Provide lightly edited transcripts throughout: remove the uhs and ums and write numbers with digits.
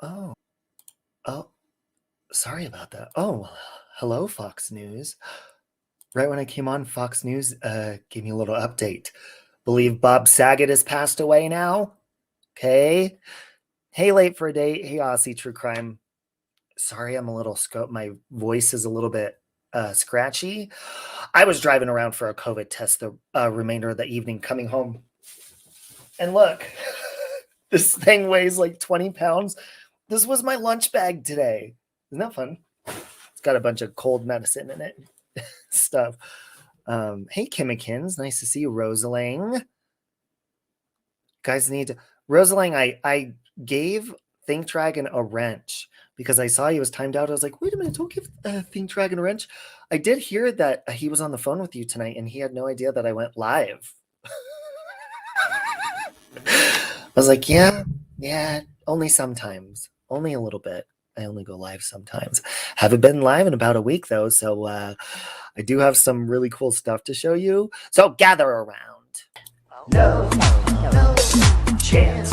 Oh, oh, sorry about that. Oh, hello, Fox News. Right when I came on, Fox News gave me a little update. Believe Bob Saget has passed away now. Okay. Hey, late for a date. Hey, Aussie True Crime. Sorry, I'm a little my voice is a little bit scratchy. I was driving around for a COVID test the remainder of the evening, coming home. And look, this thing weighs like 20 pounds. This was my lunch bag today. Isn't that fun? It's got a bunch of cold medicine in it. Stuff. Hey, Kimmikins. Nice to see you, Rosaling. Guys need to... Rosaling, I gave Think Dragon a wrench because I saw he was timed out. I was like, wait a minute, don't give Think Dragon a wrench. I did hear that he was on the phone with you tonight and he had no idea that I went live. I was like, yeah, only sometimes. Only a little bit. I only go live sometimes. Haven't been live in about a week, though, so I do have some really cool stuff to show you. So gather around. No chance.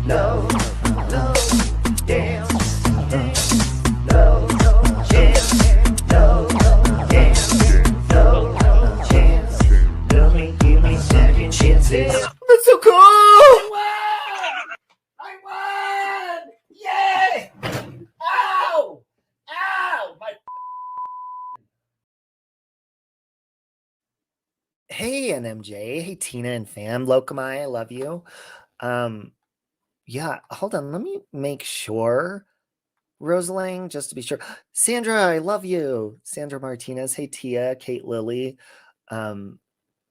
No dance. No chance. No dance. No chance. Give me second chances. That's so cool! I won! Yay! Ow! Ow! Hey, NMJ. Hey, Tina and fam. Lokamai, I love you. Yeah, hold on. Let me make sure. Rosaling, just to be sure. Sandra, I love you. Sandra Martinez. Hey, Tia. Kate Lilly.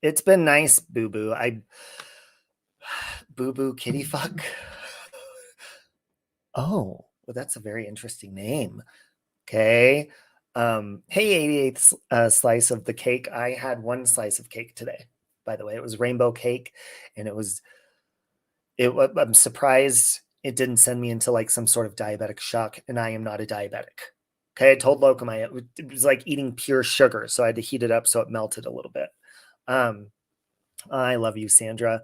It's been nice, boo-boo. Boo-boo kitty fuck. Oh, well, that's a very interesting name. Okay. Hey, 88th slice of the cake. I had one slice of cake today, by the way. It was rainbow cake, and I'm surprised it didn't send me into like some sort of diabetic shock, and I am not a diabetic. Okay, I told Locum it was like eating pure sugar, so I had to heat it up so it melted a little bit. I love you, Sandra.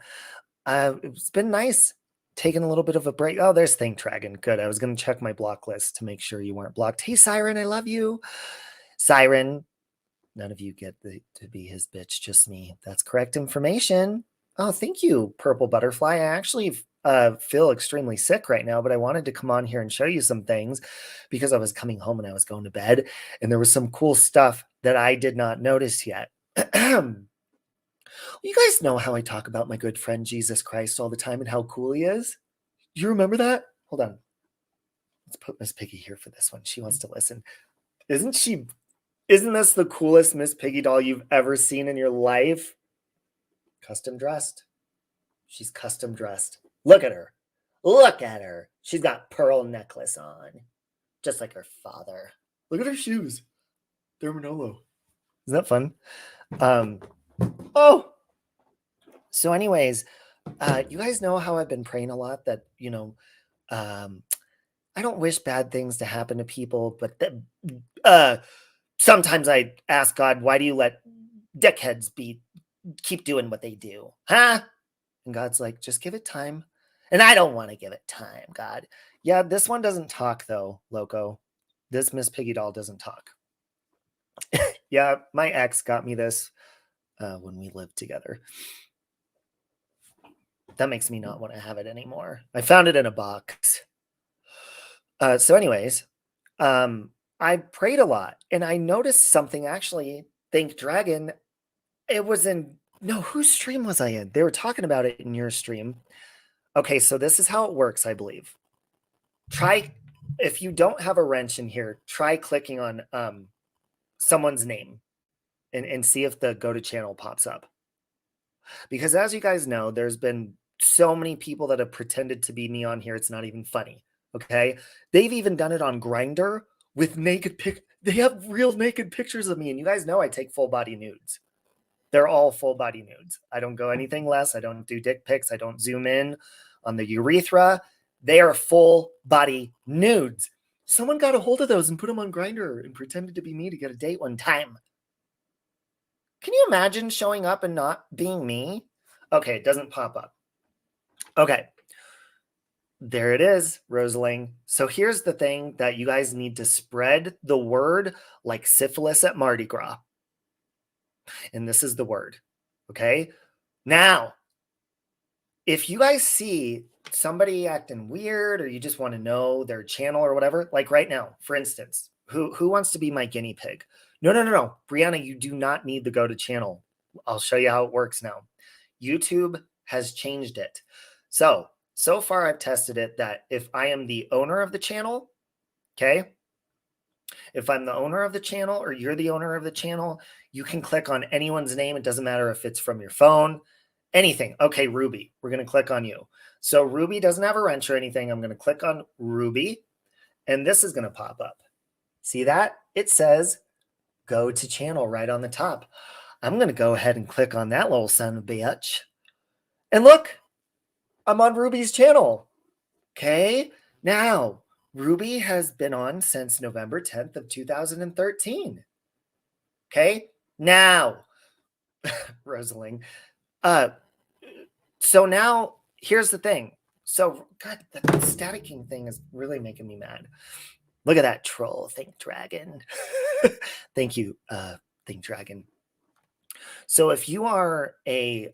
It's been nice taking a little bit of a break. Oh, there's Think Dragon. Good. I was going to check my block list to make sure you weren't blocked. Hey, Siren, I love you. Siren, none of you get to be his bitch, just me. That's correct information. Oh, thank you, Purple Butterfly. I actually feel extremely sick right now, but I wanted to come on here and show you some things because I was coming home and I was going to bed, and there was some cool stuff that I did not notice yet. You guys know how I talk about my good friend Jesus Christ all the time and how cool he is? Do you remember that? Hold on. Let's put Miss Piggy here for this one. She wants to listen. Isn't this the coolest Miss Piggy doll you've ever seen in your life? Custom dressed. She's custom dressed. Look at her. Look at her. She's got pearl necklace on. Just like her father. Look at her shoes. They're Manolo. Isn't that fun? Oh! So anyways, you guys know how I've been praying a lot that, I don't wish bad things to happen to people, but sometimes I ask God, why do you let dickheads keep doing what they do? Huh? And God's like, just give it time. And I don't want to give it time, God. Yeah, this one doesn't talk, though, Loco. This Miss Piggy doll doesn't talk. Yeah, my ex got me this when we lived together. That makes me not want to have it anymore. I found it in a box. So anyways, I prayed a lot, and I noticed something, actually. Think Dragon. It was whose stream was I in? They were talking about it in your stream. Okay, so this is how it works, I believe. If you don't have a wrench in here, try clicking on someone's name and see if the go to channel pops up. Because as you guys know, there's been so many people that have pretended to be me on here. It's not even funny. Okay. They've even done it on Grindr with they have real naked pictures of me. And you guys know I take full body nudes. They're all full body nudes. I don't go anything less. I don't do dick pics. I don't zoom in on the urethra. They are full body nudes. Someone got a hold of those and put them on Grindr and pretended to be me to get a date one time. Can you imagine showing up and not being me? Okay, it doesn't pop up. Okay. There it is, Rosaling. So here's the thing that you guys need to spread the word like syphilis at Mardi Gras. And this is the word. Okay. Now, if you guys see somebody acting weird or you just want to know their channel or whatever, like right now, for instance, who wants to be my guinea pig? No. Brianna, you do not need the go to channel. I'll show you how it works now. YouTube has changed it. So far I've tested it that if I am the owner of the channel, okay, if I'm the owner of the channel or you're the owner of the channel, you can click on anyone's name. It doesn't matter if it's from your phone, anything. Okay, Ruby, we're going to click on you. So Ruby doesn't have a wrench or anything. I'm going to click on Ruby and this is going to pop up. See that? It says go to channel right on the top. I'm going to go ahead and click on that little son of a bitch. And look, I'm on Ruby's channel. Okay, now Ruby has been on since November 10th of 2013. Okay, now, Rosaling. So now here's the thing. So, God, the staticking thing is really making me mad. Look at that troll, Think Dragon. Thank you, Think Dragon. So if you are a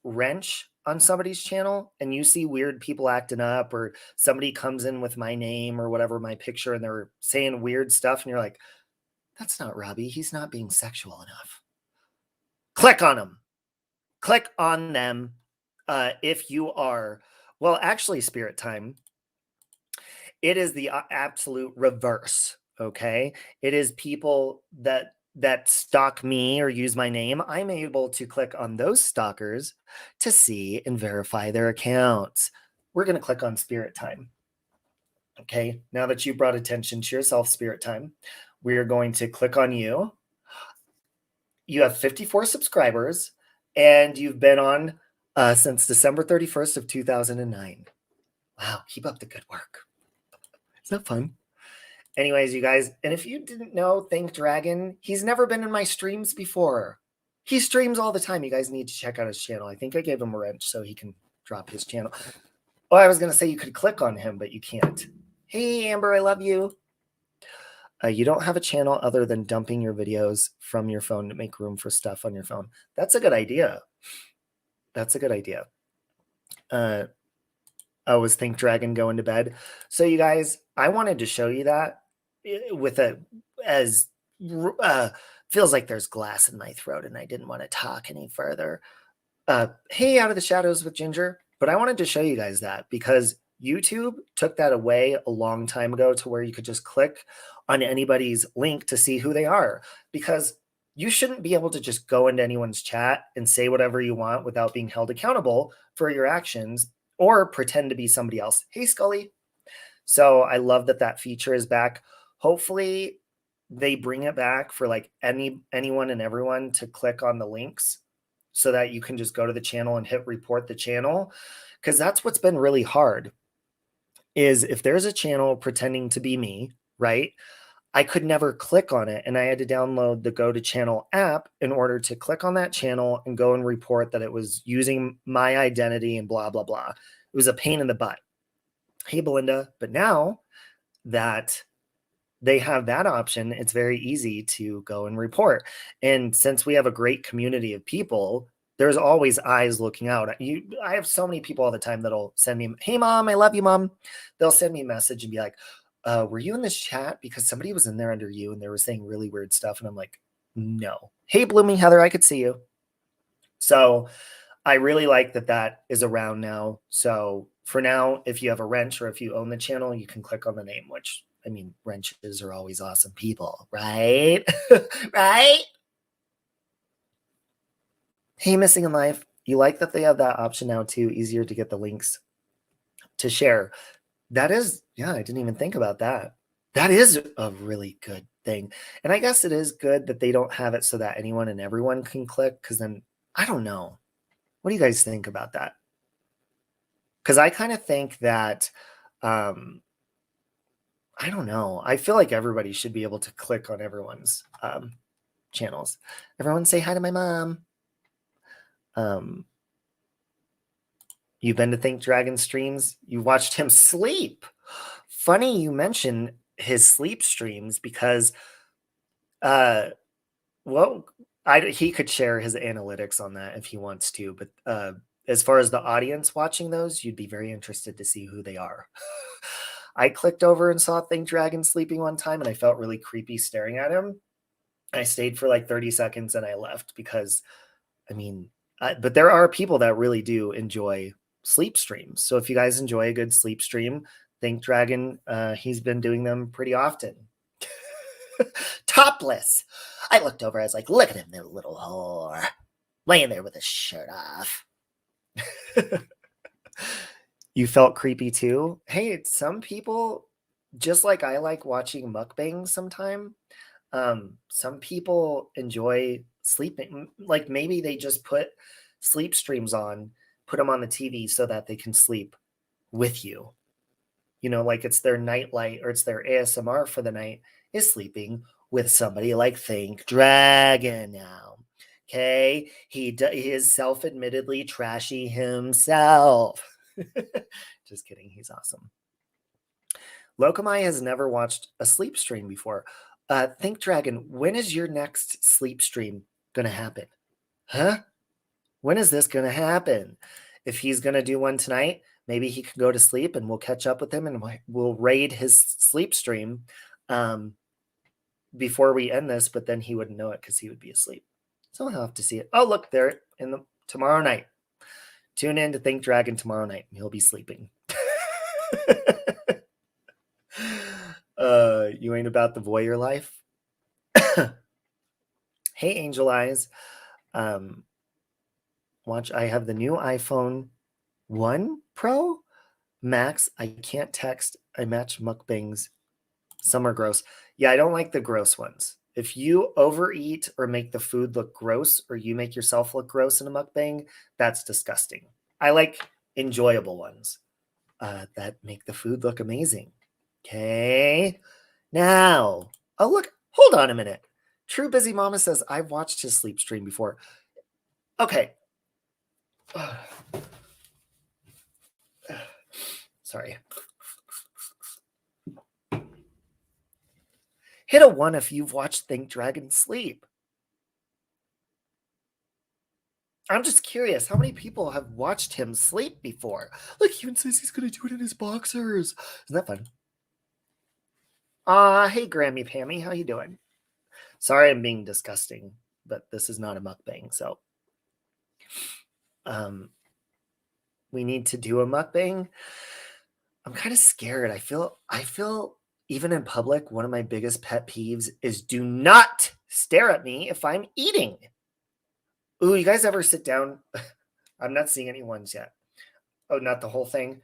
wrench on somebody's channel and you see weird people acting up or somebody comes in with my name or whatever, my picture, and they're saying weird stuff and you're like, that's not Robbie. He's not being sexual enough. Click on them. Click on them if you are, well, actually, Spirit Time, it is the absolute reverse, okay? It is people that stalk me or use my name. I'm able to click on those stalkers to see and verify their accounts. We're going to click on Spirit Time. Okay, now that you brought attention to yourself, Spirit Time, we are going to click on you. You have 54 subscribers and you've been on since December 31st of 2009. Wow, keep up the good work. Isn't that fun? Anyways, you guys, and if you didn't know, Think Dragon, he's never been in my streams before. He streams all the time. You guys need to check out his channel. I think I gave him a wrench so he can drop his channel. Oh, I was going to say you could click on him, but you can't. Hey, Amber, I love you. You don't have a channel other than dumping your videos from your phone to make room for stuff on your phone. That's a good idea. That's a good idea. I was Think Dragon going to bed. So you guys, I wanted to show you that with feels like there's glass in my throat and I didn't want to talk any further. Hey, Out of the Shadows with Ginger. But I wanted to show you guys that because YouTube took that away a long time ago to where you could just click on anybody's link to see who they are, because you shouldn't be able to just go into anyone's chat and say whatever you want without being held accountable for your actions or pretend to be somebody else. Hey, Scully. So I love that that feature is back. Hopefully they bring it back for like anyone and everyone to click on the links so that you can just go to the channel and hit report the channel. Because that's what's been really hard is if there's a channel pretending to be me, right? I could never click on it. And I had to download the Go to Channel app in order to click on that channel and go and report that it was using my identity and blah, blah, blah. It was a pain in the butt. Hey, Belinda. But now that they have that option, it's very easy to go and report. And since we have a great community of people, there's always eyes looking out. I have so many people all the time that'll send me, hey, Mom, I love you, Mom. They'll send me a message and be like, were you in this chat? Because somebody was in there under you and they were saying really weird stuff. And I'm like, no. Hey, Blooming Heather, I could see you. So I really like that that is around now. So for now, if you have a wrench or if you own the channel, you can click on the name, which, I mean, wrenches are always awesome people, right? Right? Hey, Missing in Life. You like that they have that option now too, easier to get the links to share. That is, yeah, I didn't even think about that. That is a really good thing. And I guess it is good that they don't have it so that anyone and everyone can click, because then, I don't know. What do you guys think about that? Because I kind of think that, I don't know. I feel like everybody should be able to click on everyone's channels. Everyone say hi to my mom. You've been to Think Dragon streams? You watched him sleep. Funny you mention his sleep streams because well, he could share his analytics on that if he wants to, but as far as the audience watching those, you'd be very interested to see who they are. I clicked over and saw Think Dragon sleeping one time, and I felt really creepy staring at him. I stayed for like 30 seconds and I left because, I mean, but there are people that really do enjoy sleep streams. So if you guys enjoy a good sleep stream, Think Dragon, he's been doing them pretty often. Topless. I looked over. I was like, look at him, the little whore, laying there with his shirt off. You felt creepy too? Hey, some people, just like I like watching mukbangs sometime, some people enjoy sleeping. Like maybe they just put sleep streams on, put them on the TV so that they can sleep with you. You know, like it's their nightlight or it's their ASMR for the night is sleeping with somebody like Think Dragon now. Okay, he is self-admittedly trashy himself. Just kidding, he's awesome. Lokamai has never watched a sleep stream before. Think Dragon, when is your next sleep stream gonna happen? Huh? When is this gonna happen? If he's gonna do one tonight, maybe he can go to sleep and we'll catch up with him and we'll raid his sleep stream before we end this, but then he wouldn't know it because he would be asleep. So he'll have to see it. Oh, look, there in the tomorrow night. Tune in to Think Dragon tomorrow night. He'll be sleeping. You ain't about the voyeur life. Hey, Angel Eyes. Watch, I have the new iPhone 1 Pro Max. I can't text. I match mukbangs. Some are gross. Yeah, I don't like the gross ones. If you overeat or make the food look gross or you make yourself look gross in a mukbang, that's disgusting. I like enjoyable ones that make the food look amazing. Okay. Now, oh, look, hold on a minute. True Busy Mama says, I've watched his sleep stream before. Okay. Sorry. Hit a 1 if you've watched Think Dragon sleep. I'm just curious, how many people have watched him sleep before? Look, he even says he's going to do it in his boxers. Isn't that fun? Hey, Grammy Pammy, how you doing? Sorry I'm being disgusting, but this is not a mukbang, so we need to do a mukbang. I'm kind of scared. I feel even in public, one of my biggest pet peeves is do not stare at me if I'm eating. Ooh, you guys ever sit down? I'm not seeing any ones yet. Oh, not the whole thing.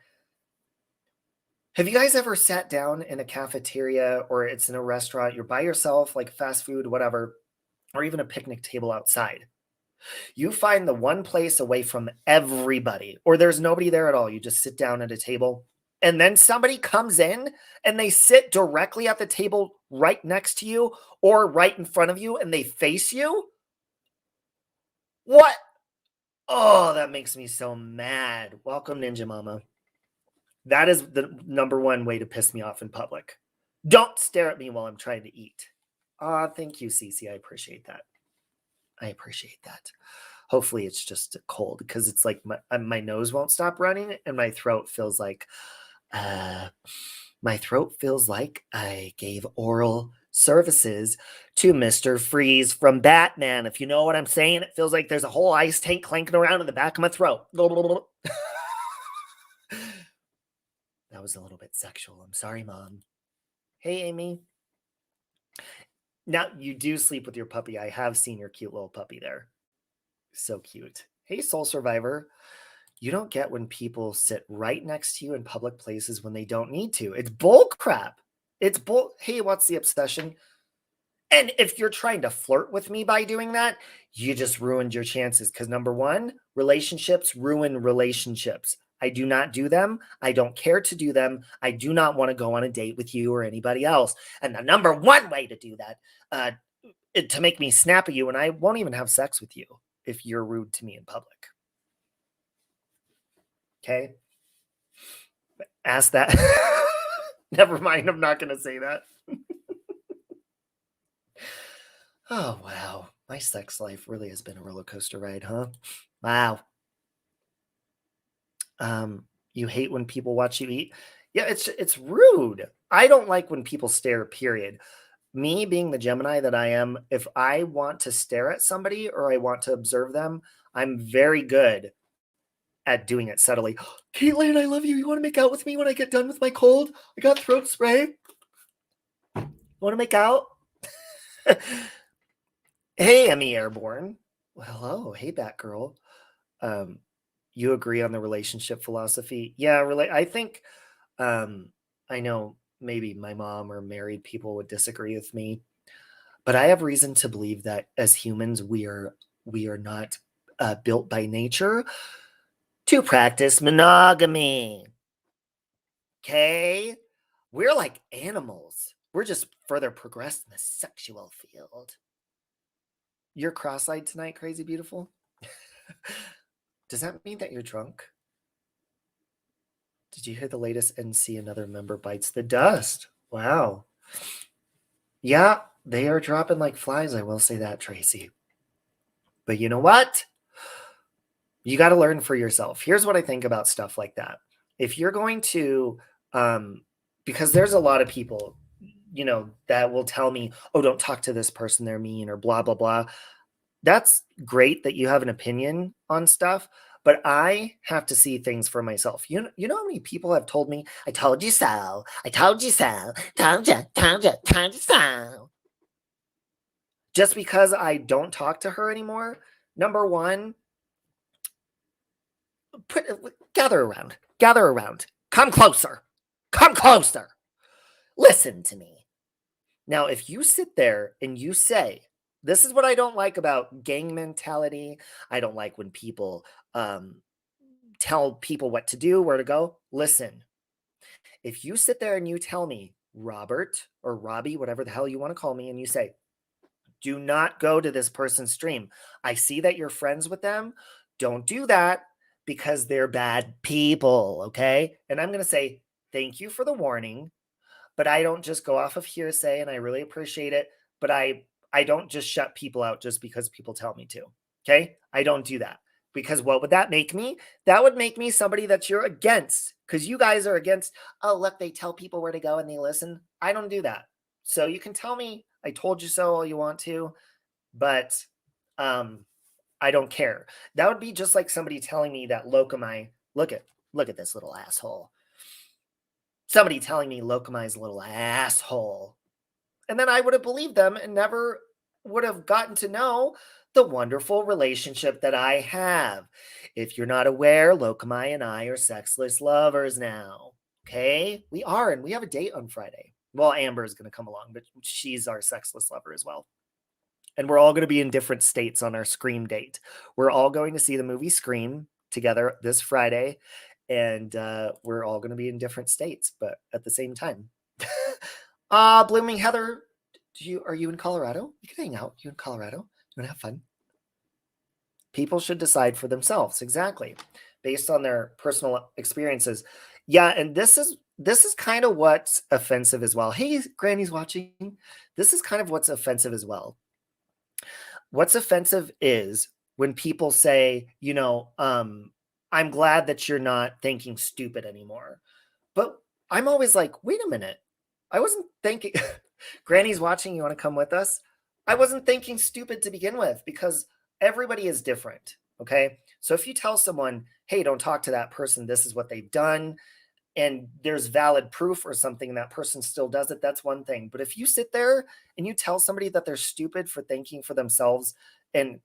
Have you guys ever sat down in a cafeteria or it's in a restaurant, you're by yourself, like fast food, whatever, or even a picnic table outside? You find the one place away from everybody, or there's nobody there at all. You just sit down at a table, and then somebody comes in and they sit directly at the table right next to you or right in front of you and they face you. What? Oh, that makes me so mad. Welcome, Ninja Mama. That is the number one way to piss me off in public. Don't stare at me while I'm trying to eat. Thank you, Cece. I appreciate that. I appreciate that. Hopefully it's just a cold because it's like my nose won't stop running and my throat feels like I gave oral services to Mr. Freeze from Batman. If you know what I'm saying, it feels like there's a whole ice tank clanking around in the back of my throat. That was a little bit sexual. I'm sorry, Mom. Hey, Amy. Now, you do sleep with your puppy. I have seen your cute little puppy there. So cute. Hey, Soul Survivor. You don't get when people sit right next to you in public places when they don't need to. It's bull crap. It's bull. Hey, what's the obsession? And if you're trying to flirt with me by doing that, you just ruined your chances. Because number one, relationships ruin relationships. I do not do them. I don't care to do them. I do not want to go on a date with you or anybody else. And the number one way to do that, to make me snap at you, and I won't even have sex with you if you're rude to me in public. Okay. Ask that. Never mind. I'm not going to say that. Oh, wow. My sex life really has been a roller coaster ride, huh? Wow. You hate when people watch you eat? Yeah, it's rude. I don't like when people stare, period. Me being the Gemini that I am, if I want to stare at somebody or I want to observe them, I'm very good at doing it subtly. Caitlin, I love you. You want to make out with me when I get done with my cold? I got throat spray. You want to make out? Hey, Emmy Airborne. Well, hello. Hey, Batgirl. Um, you agree on the relationship philosophy? Yeah, really. I think I know maybe my mom or married people would disagree with me, but I have reason to believe that as humans, we are not built by nature to practice monogamy. Okay, we're like animals. We're just further progressed in the sexual field. You're cross-eyed tonight, crazy beautiful. Does that mean that you're drunk? Did you hear the latest NC? Another member bites the dust. Wow. Yeah, they are dropping like flies. I will say that, Tracy. But you know what? You got to learn for yourself. Here's what I think about stuff like that. If you're going to, because there's a lot of people, that will tell me, oh, don't talk to this person, they're mean, or blah, blah, blah. That's great that you have an opinion on stuff, but I have to see things for myself. You know how many people have told me, I told you so, I told you so, told you so. Just because I don't talk to her anymore, number one, gather around, come closer, listen to me. Now, if you sit there and you say, this is what I don't like about gang mentality, I don't like when people tell people what to do, where to go. Listen, if you sit there and you tell me, Robert or Robbie, whatever the hell you want to call me, and you say, do not go to this person's stream. I see that you're friends with them. Don't do that because they're bad people, okay? And I'm going to say, thank you for the warning, but I don't just go off of hearsay, and I really appreciate it, but I don't just shut people out just because people tell me to, okay? I don't do that. Because what would that make me? That would make me somebody that you're against, because you guys are against, oh, look, they tell people where to go and they listen. I don't do that. So you can tell me, I told you so all you want to, but I don't care. That would be just like somebody telling me that Locomai, look at this little asshole. Somebody telling me Locomai's a little asshole. And then I would have believed them and never would have gotten to know the wonderful relationship that I have. If you're not aware, Lokamai and I are sexless lovers now. Okay? We are, and we have a date on Friday. Well, Amber is going to come along, but she's our sexless lover as well. And we're all going to be in different states on our Scream date. We're all going to see the movie Scream together this Friday, and we're all going to be in different states, but at the same time. Blooming Heather, are you in Colorado? You can hang out. You in Colorado? You want to have fun? People should decide for themselves, exactly, based on their personal experiences. Yeah, and this is kind of what's offensive as well. Hey, Granny's watching. This is kind of what's offensive as well. What's offensive is when people say, I'm glad that you're not thinking stupid anymore. But I'm always like, wait a minute. I wasn't thinking, Granny's watching, you want to come with us? I wasn't thinking stupid to begin with because everybody is different. Okay. So if you tell someone, hey, don't talk to that person, this is what they've done, and there's valid proof or something, and that person still does it, that's one thing. But if you sit there and you tell somebody that they're stupid for thinking for themselves and,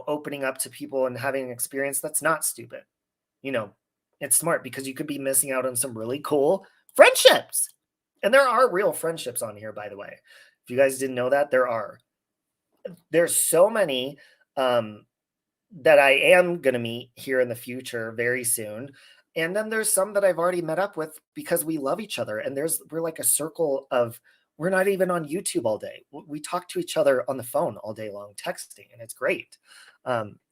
opening up to people and having an experience, that's not stupid. It's smart because you could be missing out on some really cool friendships. And there are real friendships on here, by the way. If you guys didn't know that, there's so many that I am going to meet here in the future very soon. And then there's some that I've already met up with because we love each other. And we're like a circle of we're not even on YouTube all day. We talk to each other on the phone all day long, texting, and it's great.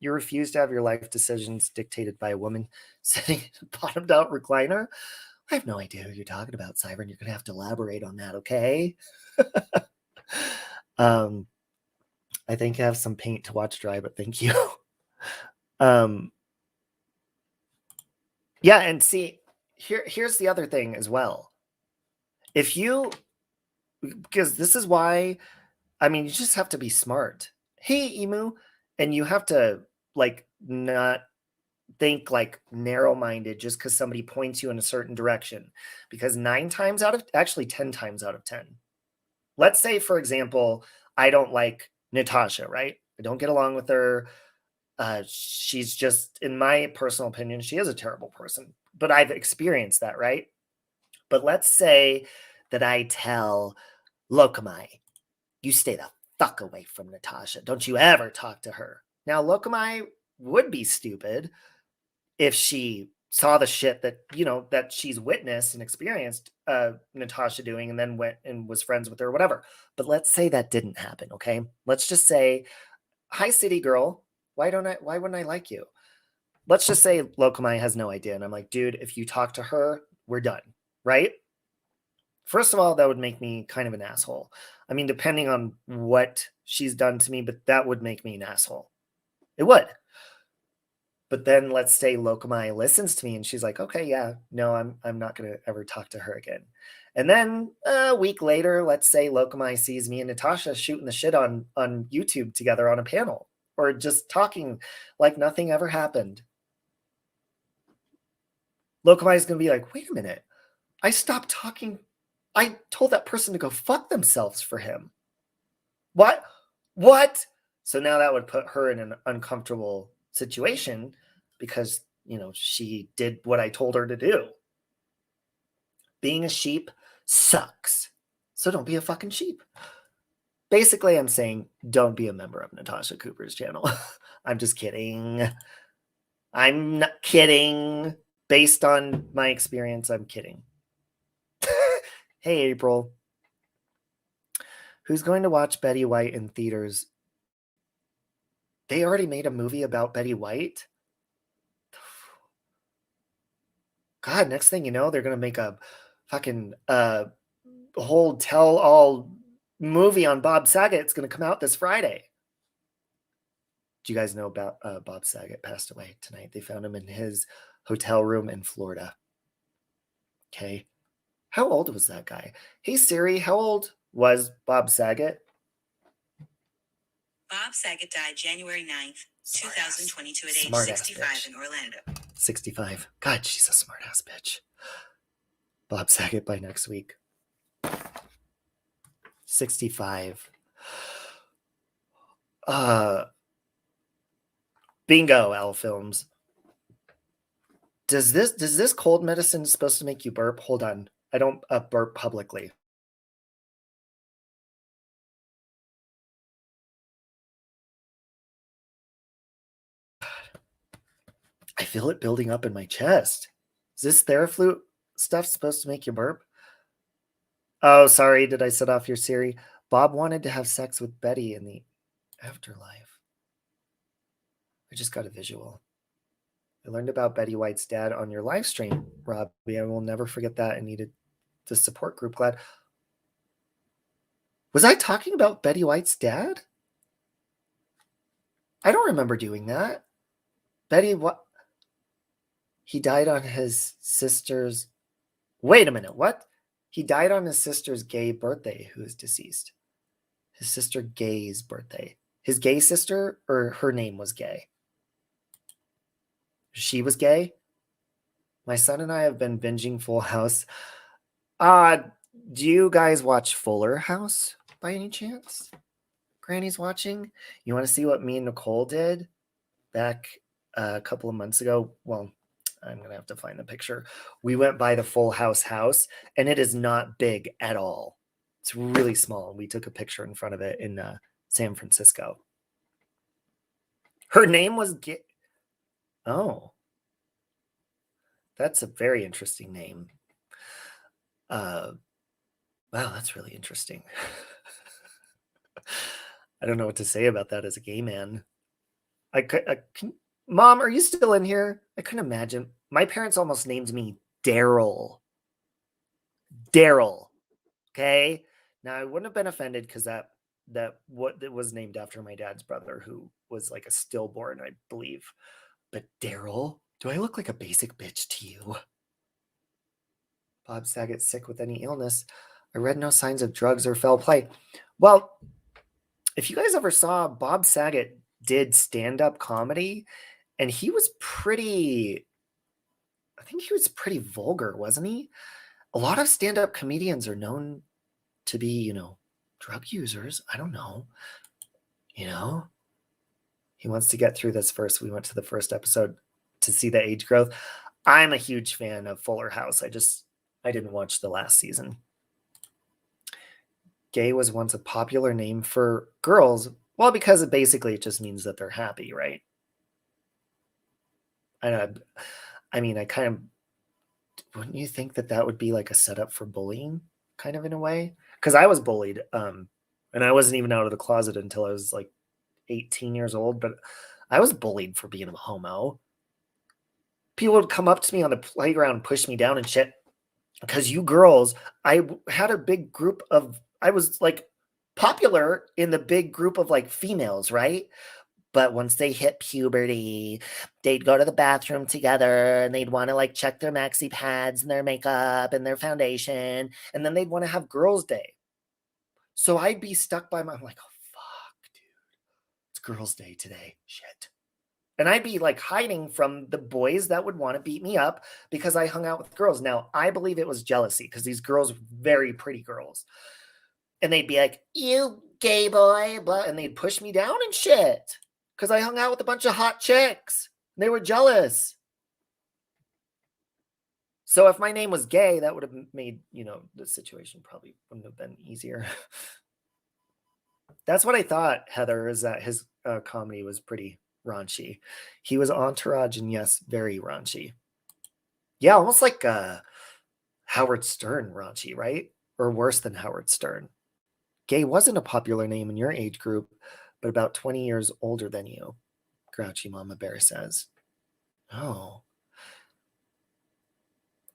You refuse to have your life decisions dictated by a woman sitting in a bottomed out recliner. I have no idea who you're talking about, Cyber, and you're going to have to elaborate on that, okay? I think I have some paint to watch dry, but thank you. Yeah, and see, here's the other thing as well. If you, because this is why, I mean, you just have to be smart. Hey, Emu, and you have to like not think like narrow-minded just because somebody points you in a certain direction. Because 10 times out of 10, let's say, for example, I don't like Natasha, right? I don't get along with her. She's just, in my personal opinion, she is a terrible person, but I've experienced that, right? But let's say that I tell Lokamai, you stay the fuck away from Natasha. Don't you ever talk to her. Now, Lokamai would be stupid if she saw the shit that, that she's witnessed and experienced Natasha doing and then went and was friends with her or whatever. But let's say that didn't happen, okay? Let's just say, hi, city girl. Why wouldn't I like you? Let's just say Lokamai has no idea. And I'm like, dude, if you talk to her, we're done, right? First of all, that would make me kind of an asshole. I mean, depending on what she's done to me, but that would make me an asshole. It would. But then let's say Lokamai listens to me and she's like, okay, yeah, no, I'm not going to ever talk to her again. And then a week later, let's say Lokamai sees me and Natasha shooting the shit on YouTube together on a panel or just talking like nothing ever happened. Lokamai is going to be like, wait a minute, I stopped talking. I told that person to go fuck themselves for him. What? So now that would put her in an uncomfortable situation because, she did what I told her to do. Being a sheep sucks. So don't be a fucking sheep. Basically, I'm saying don't be a member of Natasha Cooper's channel. I'm just kidding. I'm not kidding. Based on my experience, I'm kidding. Hey, April. Who's going to watch Betty White in theaters? They already made a movie about Betty White? God, next thing you know, they're going to make a fucking whole tell-all movie on Bob Saget. It's going to come out this Friday. Do you guys know about Bob Saget passed away tonight? They found him in his hotel room in Florida. Okay. How old was that guy? Hey, Siri, how old was Bob Saget? Bob Saget died January 9th, 2022 at age 65 in Orlando. 65. God, she's a smart-ass bitch. Bob Saget by next week. 65. Bingo, L Films. Does this cold medicine supposed to make you burp? Hold on. I don't burp publicly. I feel it building up in my chest. Is this Theraflu stuff supposed to make you burp? Oh, sorry. Did I set off your Siri? Bob wanted to have sex with Betty in the afterlife. I just got a visual. I learned about Betty White's dad on your live stream, Robbie. I will never forget that. I needed the support group. Glad. Was I talking about Betty White's dad? I don't remember doing that. Betty, what? He died on his sister's... Wait a minute, what? He died on his sister's gay birthday, who is deceased. His sister Gay's birthday. His gay sister, or her name was Gay? She was gay? My son and I have been binging Full House. Do you guys watch Fuller House by any chance? Granny's watching? You want to see what me and Nicole did back a couple of months ago? Well, I'm going to have to find the picture. We went by the Full House house, and it is not big at all. It's really small. We took a picture in front of it in San Francisco. Her name was Oh. That's a very interesting name. Wow, that's really interesting. I don't know what to say about that as a gay man. Mom, are you still in here? I couldn't imagine. My parents almost named me Daryl. Daryl. Okay. Now I wouldn't have been offended because that what it was named after my dad's brother, who was like a stillborn, I believe. But Daryl, do I look like a basic bitch to you? Bob Saget sick with any illness. I read no signs of drugs or foul play. Well, if you guys ever saw, Bob Saget did stand-up comedy, and he was pretty, I think he was pretty vulgar, wasn't he? A lot of stand-up comedians are known to be, drug users. I don't know. He wants to get through this first. We went to the first episode to see the age growth. I'm a huge fan of Fuller House. I didn't watch the last season. Gay was once a popular name for girls. Well, because it just means that they're happy, right? I mean, I kind of, wouldn't you think that would be like a setup for bullying, kind of in a way? Because I was bullied, and I wasn't even out of the closet until I was like 18 years old, but I was bullied for being a homo. People would come up to me on the playground, push me down and shit. Because you girls, I had a big group of, I was like popular in the big group of like females, right? But once they hit puberty, they'd go to the bathroom together and they'd want to like check their maxi pads and their makeup and their foundation. And then they'd want to have girls' day. So I'd be stuck by I'm like, oh, fuck, dude. It's girls' day today. Shit. And I'd be like hiding from the boys that would want to beat me up because I hung out with girls. Now, I believe it was jealousy because these girls were very pretty girls. And they'd be like, you gay boy, blah, and they'd push me down and shit because I hung out with a bunch of hot chicks. They were jealous. So if my name was Gay, that would have made, the situation probably wouldn't have been easier. That's what I thought, Heather, is that his comedy was pretty raunchy. He was Entourage, and yes, very raunchy. Yeah, almost like Howard Stern raunchy, right? Or worse than Howard Stern. Gay wasn't a popular name in your age group, but about 20 years older than you, Grouchy Mama Bear says. Oh.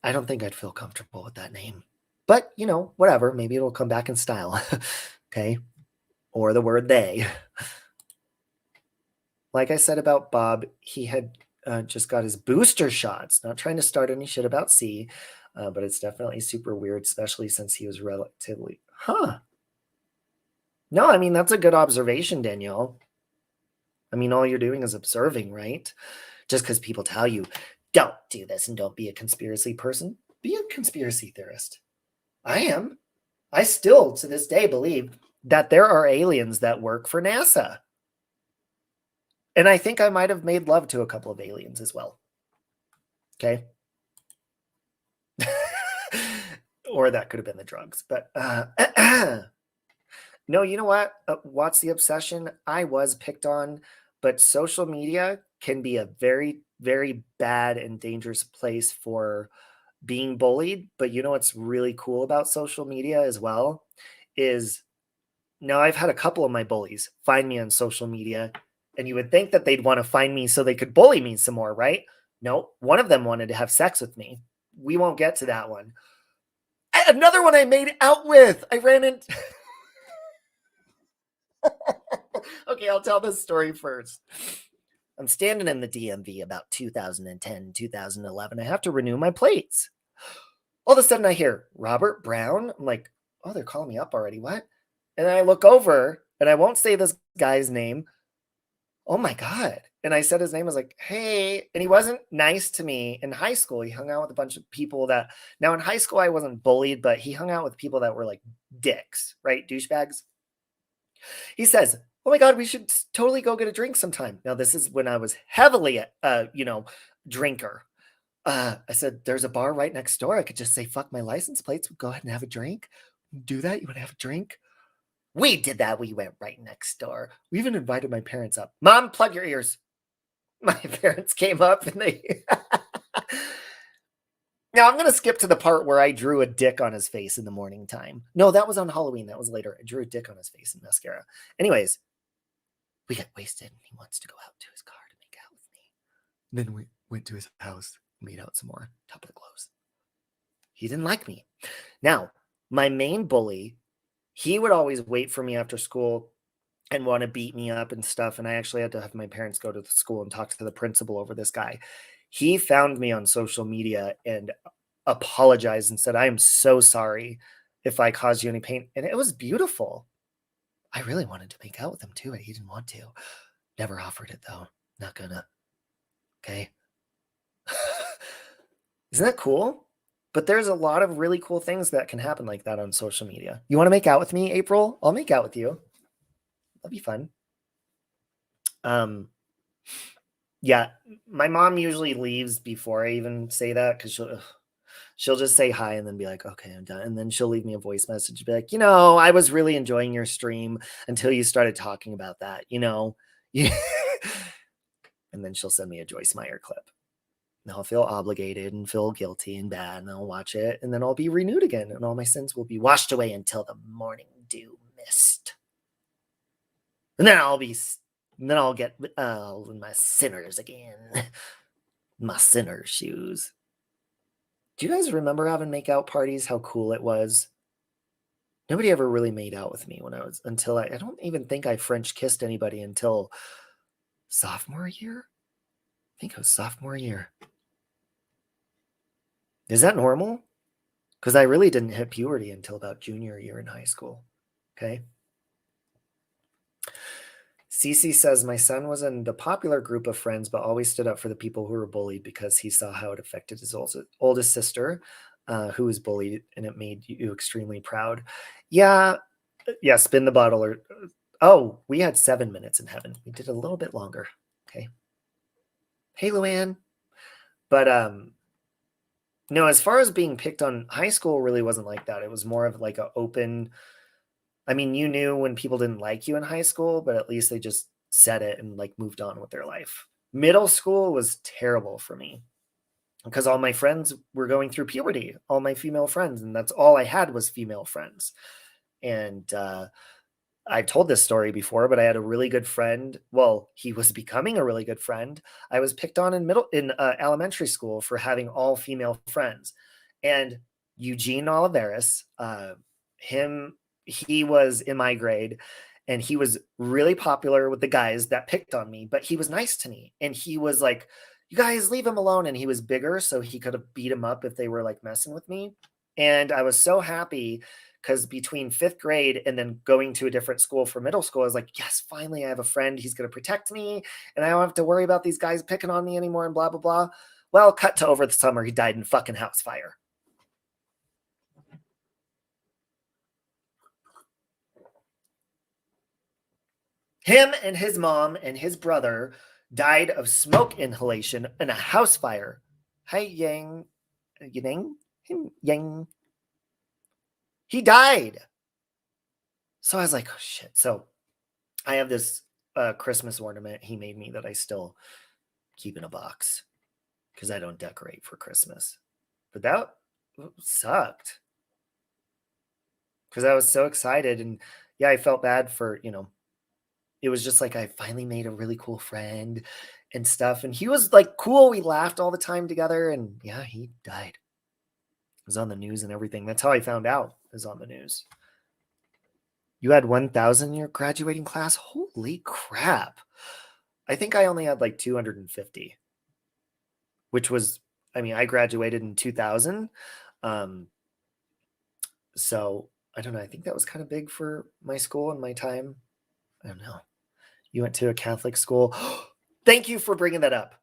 I don't think I'd feel comfortable with that name. But, whatever. Maybe it'll come back in style. Okay? Or the word they. Like I said about Bob, he had just got his booster shots. Not trying to start any shit about C, but it's definitely super weird, especially since he was relatively... Huh. No, I mean, that's a good observation, Danielle. I mean, all you're doing is observing, right? Just because people tell you, don't do this and don't be a conspiracy person. Be a conspiracy theorist. I am. I still, to this day, believe that there are aliens that work for NASA. And I think I might have made love to a couple of aliens as well. Okay? Or that could have been the drugs. But no, you know what? What's the obsession? I was picked on, but social media can be a very, very bad and dangerous place for being bullied. But you know what's really cool about social media as well is now I've had a couple of my bullies find me on social media, and you would think that they'd want to find me so they could bully me some more, right? No, one of them wanted to have sex with me. We won't get to that one. Another one I made out with. I ran into... Okay, I'll tell this story first. I'm standing in the DMV about 2010, 2011. I have to renew my plates. All of a sudden I hear Robert Brown. I'm like, oh, they're calling me up already. What? And then I look over, and I won't say this guy's name. Oh my God. And I said his name. I was like, hey. And he wasn't nice to me in high school. He hung out with a bunch of people that, now in high school, I wasn't bullied, but he hung out with people that were like dicks, right? Douchebags. He says, oh my God, we should totally go get a drink sometime. Now, this is when I was heavily, drinker. I said, there's a bar right next door. I could just say, fuck my license plates. We'll go ahead and have a drink. Do that? You want to have a drink? We did that. We went right next door. We even invited my parents up. Mom, plug your ears. My parents came up and they... Now I'm going to skip to the part where I drew a dick on his face in the morning time. No, that was on Halloween. That was later. I drew a dick on his face in mascara. Anyways, we got wasted and he wants to go out to his car to make out with me. Then we went to his house, made out some more, top of the clothes. He didn't like me. Now, my main bully, he would always wait for me after school and want to beat me up and stuff. And I actually had to have my parents go to the school and talk to the principal over this guy. He found me on social media and apologized and said, I am so sorry if I caused you any pain. And it was beautiful. I really wanted to make out with him too, and he didn't want to. Never offered it though. Not gonna. Okay. Isn't that cool? But there's a lot of really cool things that can happen like that on social media. You want to make out with me, April? I'll make out with you. That'll be fun. Yeah, my mom usually leaves before I even say that because she'll just say hi and then be like, okay, I'm done. And then she'll leave me a voice message, be like, I was really enjoying your stream until you started talking about that, and then she'll send me a Joyce Meyer clip. And I'll feel obligated and feel guilty and bad, and I'll watch it, and then I'll be renewed again, and all my sins will be washed away until the morning dew mist. And then I'll get my sinners again. My sinner shoes. Do you guys remember having make-out parties? How cool it was? Nobody ever really made out with me until I don't even think I French kissed anybody until sophomore year. I think it was sophomore year. Is that normal? Because I really didn't hit puberty until about junior year in high school. Okay. Cece says, my son was in the popular group of friends, but always stood up for the people who were bullied because he saw how it affected his oldest sister, who was bullied, and it made you extremely proud. Yeah, spin the bottle. We had 7 minutes in heaven. We did a little bit longer. Okay. Hey, Luann. But no, as far as being picked on, high school really wasn't like that. It was more of like an open. I mean, you knew when people didn't like you in high school, but at least they just said it and like moved on with their life. Middle school was terrible for me because all my friends were going through puberty, all my female friends, and that's all I had was female friends. And I've told this story before, but I had a really good friend. Well, he was becoming a really good friend. I was picked on in elementary school for having all female friends. And Eugene Oliveris, he was in my grade, and he was really popular with the guys that picked on me, but he was nice to me. And he was like, you guys leave him alone. And he was bigger, so he could have beat him up if they were like messing with me. And I was so happy because between 5th grade and then going to a different school for middle school, I was like, yes, finally I have a friend. He's going to protect me and I don't have to worry about these guys picking on me anymore and blah, blah, blah. Well, cut to over the summer, he died in fucking house fire. Him and his mom and his brother died of smoke inhalation in a house fire. Hi, Yang. Yang. He died. So I was like, oh, shit. So I have this Christmas ornament he made me that I still keep in a box because I don't decorate for Christmas. But that sucked because I was so excited. And yeah, I felt bad for, it was just like I finally made a really cool friend and stuff. And he was like cool. We laughed all the time together. And yeah, he died. It was on the news and everything. That's how I found out it was on the news. You had 1,000 in your graduating class? Holy crap. I think I only had like 250, which was, I graduated in 2000. So I don't know. I think that was kind of big for my school and my time. I don't know. You went to a Catholic school. Thank you for bringing that up.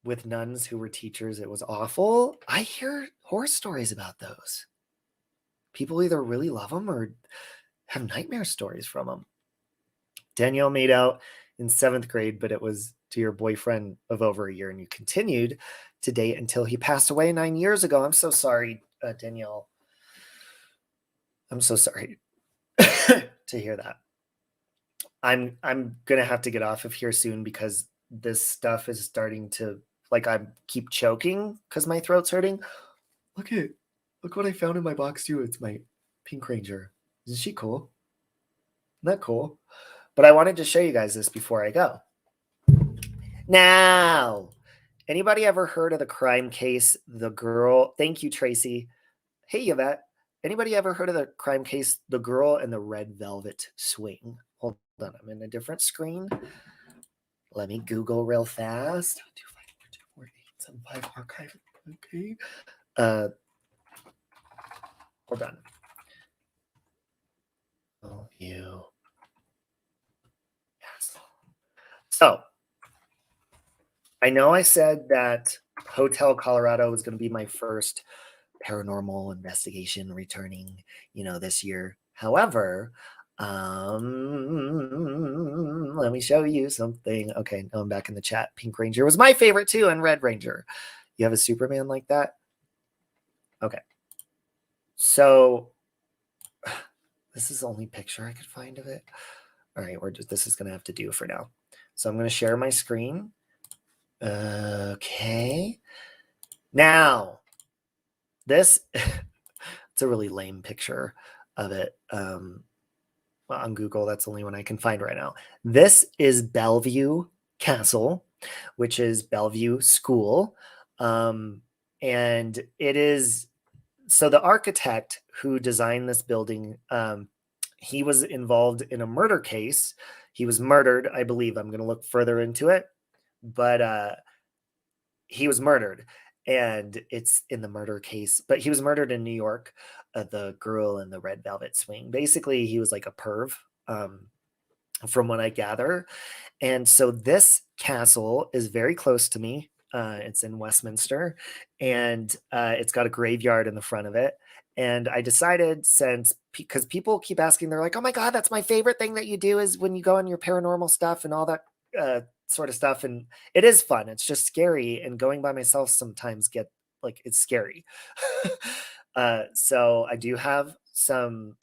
With nuns who were teachers, it was awful. I hear horror stories about those. People either really love them or have nightmare stories from them. Danielle made out in 7th grade, but it was to your boyfriend of over a year, and you continued to date until he passed away 9 years ago. I'm so sorry, Danielle. I'm so sorry to hear that. I'm gonna have to get off of here soon because this stuff is starting to I keep choking because my throat's hurting. Look what I found in my box too. It's my Pink Ranger. Isn't she cool? Isn't that cool? But I wanted to show you guys this before I go. Now, anybody ever heard of the crime case, the girl? Thank you, Tracy. Hey, Yvette. Anybody ever heard of the crime case, the girl in the red velvet swing? Hold on, I'm in a different screen. Let me Google real fast. 254-248-75 archive. Okay. Hold on. Oh, you. Yes. So, I know I said that Hotel Colorado was going to be my first paranormal investigation returning, this year. However, let me show you something. Okay, now I'm back in the chat. Pink Ranger was my favorite too, and Red Ranger. You have a Superman like that? Okay. So this is the only picture I could find of it. All right, this is going to have to do for now. So I'm going to share my screen. Okay. Now, this it's a really lame picture of it. On Google, that's the only one I can find right now. This is Bellevue Castle, which is Bellevue School. And it is, so the architect who designed this building, he was involved in a murder case. He was murdered, I believe. I'm going to look further into it. But he was murdered. And it's in the murder case, but he was murdered in New York. The girl in the red velvet swing. Basically, he was like a perv, from what I gather. And so this castle is very close to me. It's in Westminster, and it's got a graveyard in the front of it. And I decided, because people keep asking, they're like, "Oh my God, that's my favorite thing that you do is when you go on your paranormal stuff and all that sort of stuff." And it is fun. It's just scary. And going by myself sometimes it's scary. So I do have some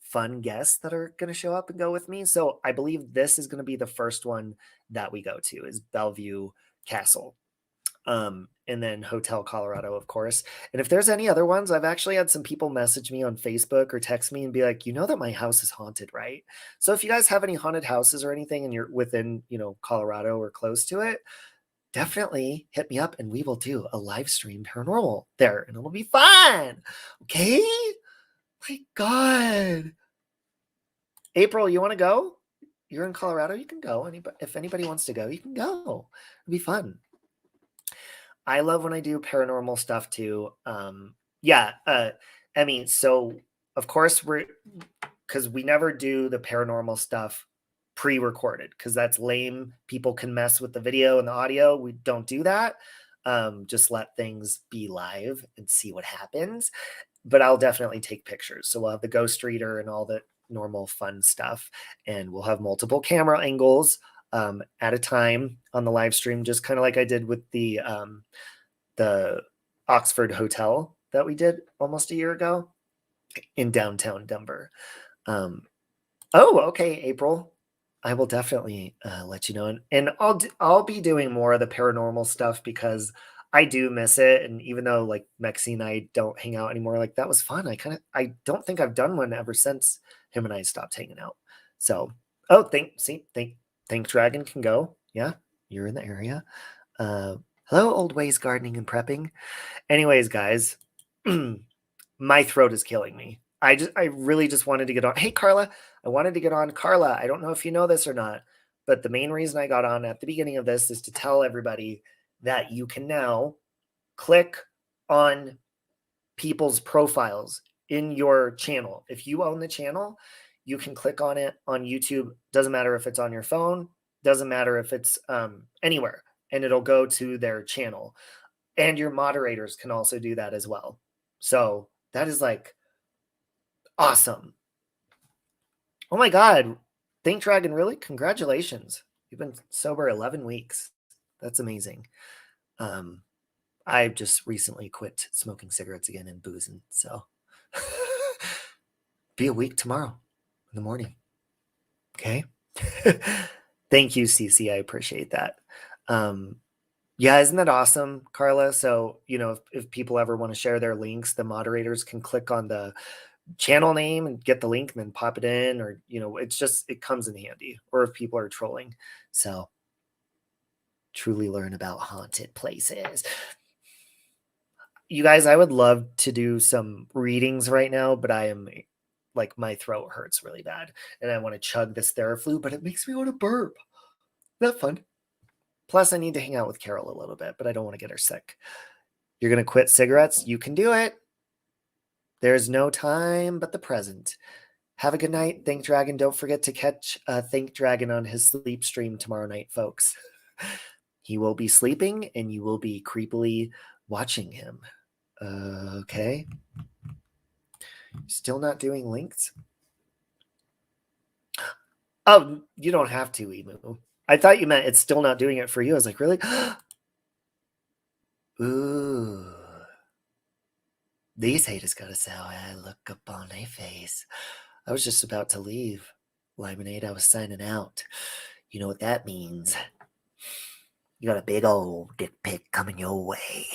fun guests that are going to show up and go with me. So I believe this is going to be the first one that we go to is Bellevue Castle. And then Hotel Colorado, of course. And if there's any other ones, I've actually had some people message me on Facebook or text me and be like, that my house is haunted, right? So if you guys have any haunted houses or anything and you're within, Colorado or close to it, definitely hit me up and we will do a live stream paranormal there and it'll be fun. Okay. My God. April, you want to go? You're in Colorado. You can go. If anybody wants to go, you can go. It'll be fun. I love when I do paranormal stuff too. So of course because we never do the paranormal stuff pre-recorded because that's lame. People can mess with the video and the audio. We don't do that. Just let things be live and see what happens. But I'll definitely take pictures. So we'll have the ghost reader and all the normal fun stuff. And we'll have multiple camera angles at a time on the live stream, just kind of like I did with the Oxford Hotel that we did almost a year ago in downtown Denver. Okay, April. I will definitely let you know. And I'll be doing more of the paranormal stuff because I do miss it. And even though like Mexi and I don't hang out anymore, like that was fun. I don't think I've done one ever since him and I stopped hanging out. So, think Dragon can go. Yeah, you're in the area. Hello, Old Ways Gardening and Prepping. Anyways, guys, my throat is killing me. I really just wanted to get on. Hey, Carla, I wanted to get on. Carla, I don't know if you know this or not, but the main reason I got on at the beginning of this is to tell everybody that you can now click on people's profiles in your channel. If you own the channel, you can click on it on YouTube. Doesn't matter if it's on your phone. Doesn't matter if it's anywhere. And it'll go to their channel. And your moderators can also do that as well. So that is like awesome. Oh my God. Think Dragon, really? Congratulations. You've been sober 11 weeks. That's amazing. I just recently quit smoking cigarettes again and boozing. So be a week tomorrow in the morning. Okay. Thank you, Cece. I appreciate that. Yeah, isn't that awesome, Carla? So, you know, if people ever want to share their links, the moderators can click on the channel name and get the link and then pop it in, or, you know, it's just, it comes in handy, or if people are trolling. So truly learn about haunted places. You guys, I would love to do some readings right now, but I am like, my throat hurts really bad and I want to chug this Theraflu, but it makes me want to burp. Isn't that fun? Plus, I need to hang out with Carol a little bit, but I don't want to get her sick. You're going to quit cigarettes? You can do it. There's no time but the present. Have a good night, Think Dragon. Don't forget to catch Think Dragon on his sleep stream tomorrow night, folks. He will be sleeping and you will be creepily watching him. Okay. Still not doing links? Oh, you don't have to, Emu. I thought you meant it's still not doing it for you. I was like, really? Ooh. These haters gotta say how I look up on a face. I was just about to leave. Lemonade, I was signing out. You know what that means. You got a big old dick pic coming your way.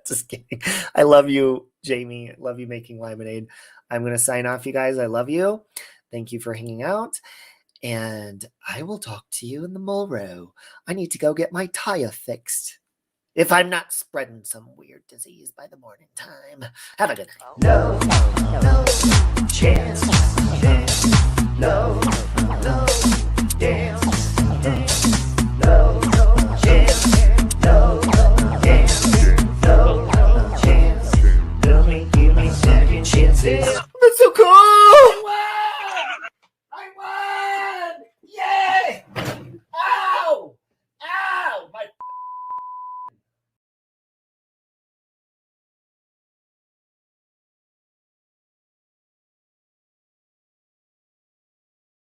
Just kidding. I love you, Jamie. I love you making lemonade. I'm going to sign off, you guys. I love you. Thank you for hanging out. And I will talk to you in the mole row. I need to go get my tire fixed. If I'm not spreading some weird disease by the morning time. Have a good night. No, no, chance, chance. No, no, dance, dance.